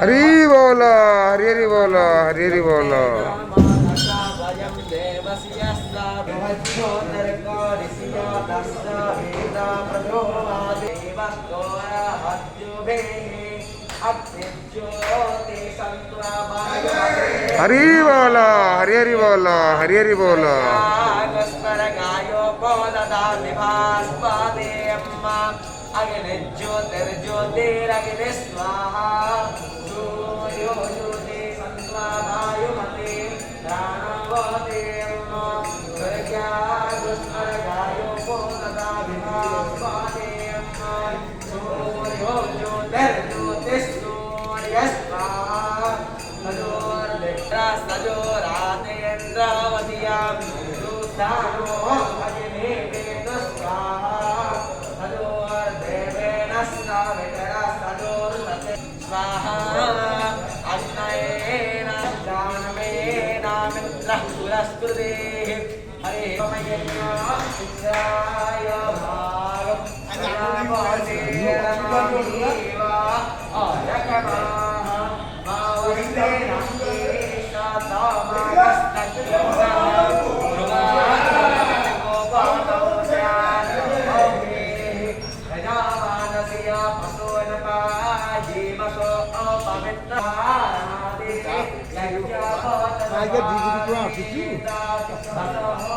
हरि बोलो हरि हरि बोलो हरि हरि बोलो हरि बोलो हरि हरि बोलो हरि हरि बोलो अग्नि ज्योतिर्ज्योतिरग्नि स्वाहा सूर्यो ज्योति सत्त्वा वायुमते प्राणवते स्वर्गायो पोददा विभास्वाते सूर्यो ज्योतिर्ज्योतिस्सूर्यस्वाहा सजोरातेन्द्रावत्यां सुदानो अग्निवेद स्वाहा स्वाहा अग्नयेन दानवेन मित्रः पुरस्कृतेः हरे इंद्राय भागम् अनावसेरनामीवा आयकमाः मावस्तेन I get DVD to